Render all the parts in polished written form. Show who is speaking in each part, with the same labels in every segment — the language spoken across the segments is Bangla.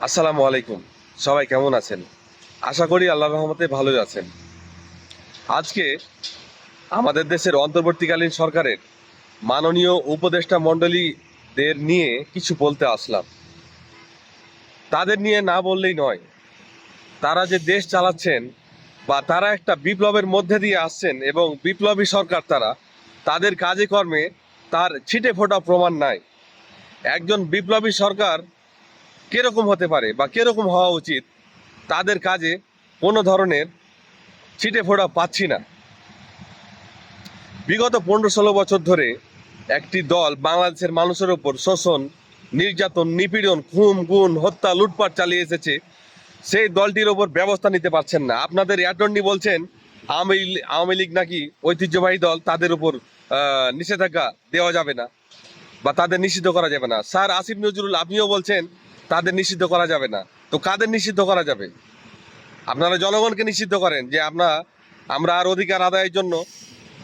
Speaker 1: আসসালামু আলাইকুম। সবাই কেমন আছেন? আশা করি আল্লাহর রহমতে ভালোই আছেন। আজকে আমাদের দেশের অন্তর্বর্তীকালীন সরকারের মাননীয় উপদেষ্টা মণ্ডলীদের নিয়ে কিছু বলতে আসলাম। তাদের নিয়ে না বললেই নয়। তারা যে দেশ চালাচ্ছেন বা তারা একটা বিপ্লবের মধ্যে দিয়ে আসছেন এবং বিপ্লবী সরকার তাদের কাজে কর্মে তার ছিটে ফোটা প্রমাণ নাই। একজন বিপ্লবী সরকার কিরকম হতে পারে বা কিরকম হওয়া উচিত, তাদের কাজে কোনো ধরনের ছিটে ফোটা পাচ্ছি না। বিগত 15-16 বছর ধরে একটি দল বাংলাদেশের মানুষের উপর শোষণ, নির্যাতন, নিপীড়ন, খুন গুম, হত্যা, লুটপাট চালিয়ে এসেছে। সেই দলটির ওপর ব্যবস্থা নিতে পারছেন না। আপনাদের অ্যাটর্নি বলছেন আওয়ামী লীগ নাকি ঐতিহ্যবাহী দল, তাদের উপর নিষেধাজ্ঞা দেওয়া যাবে না বা তাদের নিষিদ্ধ করা যাবে না। স্যার আসিফ নজরুল, আপনিও বলছেন তাদের নিষিদ্ধ করা যাবে না। তো কাদের নিষিদ্ধ করা যাবে? আপনারা জনগণকে নিষিদ্ধ করেন যে আমরা আর অধিকার আদায়ের জন্য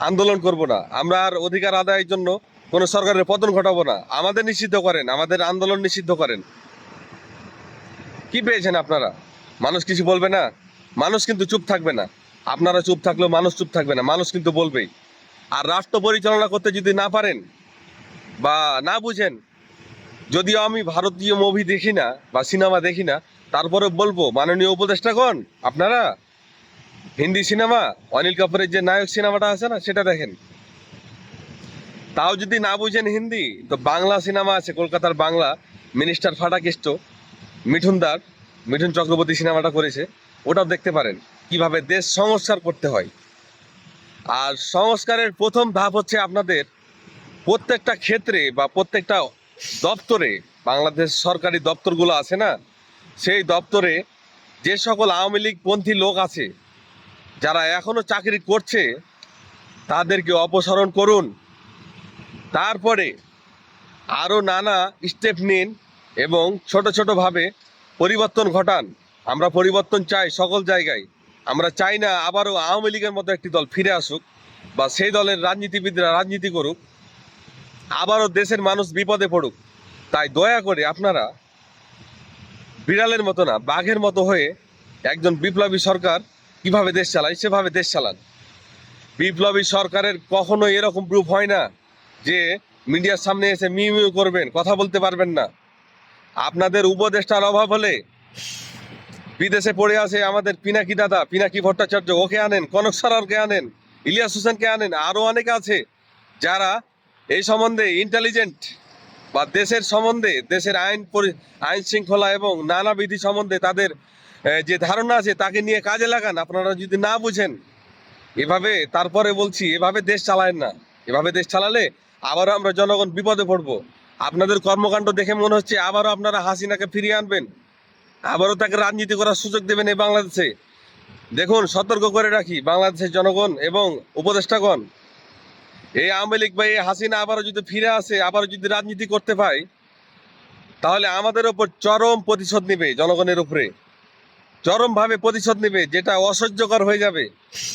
Speaker 1: আন্দোলন করব না, আমরা আর অধিকার আদায়ের জন্য কোনো সরকারের পতন ঘটাবো না। আমাদের নিষিদ্ধ করেন, আমাদের আন্দোলন নিষিদ্ধ করেন। কি পেয়েছেন আপনারা? মানুষ কিছু বলবে না? মানুষ কিন্তু চুপ থাকবে না। আপনারা চুপ থাকলেও মানুষ চুপ থাকবে না, মানুষ কিন্তু বলবেই। আর রাষ্ট্র পরিচালনা করতে যদি না পারেন বা না বুঝেন, যদিও আমি ভারতীয় মুভি দেখি না বা সিনেমা দেখি না, তারপরে বলবো মাননীয় উপদেষ্টাগণ, আপনারা হিন্দি সিনেমা, অনিল কাপুরের যে নায়ক সিনেমাটা আছে না, সেটা দেখেন। তাও যদি না বুঝেন হিন্দি, তো বাংলা সিনেমা আছে কলকাতার, বাংলা মিনিস্টার ফাটাকেষ্ট, মিঠুন চক্রবর্তী সিনেমাটা করেছে, ওটাও দেখতে পারেন কিভাবে দেশ সংস্কার করতে হয়। আর সংস্কারের প্রথম ধাপ হচ্ছে আপনাদের প্রত্যেকটা ক্ষেত্রে বা প্রত্যেকটা দপ্তরে, বাংলাদেশ সরকারি দপ্তরগুলো আছে না, সেই দপ্তরে যে সকল আওয়ামী লীগ পন্থী লোক আছে, যারা এখনো চাকরি করছে, তাদেরকে অপসারণ করুন। তারপরে আরও নানা স্টেপ নিন এবং ছোট ছোটোভাবে পরিবর্তন ঘটান। আমরা পরিবর্তন চাই সকল জায়গায়। আমরা চাই না আবারও আওয়ামী লীগের মতো একটি দল ফিরে আসুক বা সেই দলের রাজনীতিবিদরা রাজনীতি করুক, আবারও দেশের মানুষ বিপদে পড়ুক। তাই দয়া করে আপনারা বিড়ালের মতো না, বাঘের মতো হয়ে একজন বিপ্লবী সরকার কিভাবে দেশ চালায় সেভাবে দেশ চালান। বিপ্লবী সরকারের কখনো এরকম প্রুফ হয় না যে মিডিয়ার সামনে এসে মিউ মিউ করবেন, কথা বলতে পারবেন না। আপনাদের উপদেষ্টার অভাব হলে বিদেশে পড়ে আছে আমাদের পিনাকি দাদা, পিনাকি ভট্টাচার্য, ওকে আনেন, কনক সরকারকে আনেন, ইলিয়াস হোসেনকে আনেন, আরও অনেকে আছে যারা এই সম্বন্ধে ইন্টেলিজেন্ট বা দেশের সম্বন্ধে, দেশের আইন শৃঙ্খলা এবং নানা বিধি সম্বন্ধে তাদের যে ধারণা আছে তাকে নিয়ে কাজে লাগান। আপনারা যদি না বুঝেন এভাবে, তারপরে বলছি, এভাবে দেশ চালায়েন না। এভাবে দেশ চালালে আবারও আমরা জনগণ বিপদে পড়বো। আপনাদের কর্মকাণ্ড দেখে মনে হচ্ছে আবারও আপনারা হাসিনাকে ফিরিয়ে আনবেন, আবারও তাকে রাজনীতি করার সুযোগ দেবেন এই বাংলাদেশে। দেখুন, সতর্ক করে রাখি বাংলাদেশের জনগণ এবং উপদেষ্টাগণ, এই আওয়ামী লীগ বা এই হাসিনা আবারও যদি ফিরে আসে, আবারও যদি রাজনীতি করতে পায়, তাহলে আমাদের ওপর চরম প্রতিশোধ নেবে, জনগণের উপরে চরমভাবে প্রতিশোধ নেবে, যেটা অসহ্যকর হয়ে যাবে।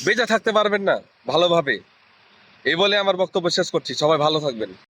Speaker 1: বেঁচে থাকতে পারবেন না ভালোভাবে। এই বলে আমার বক্তব্য শেষ করছি। সবাই ভালো থাকবেন।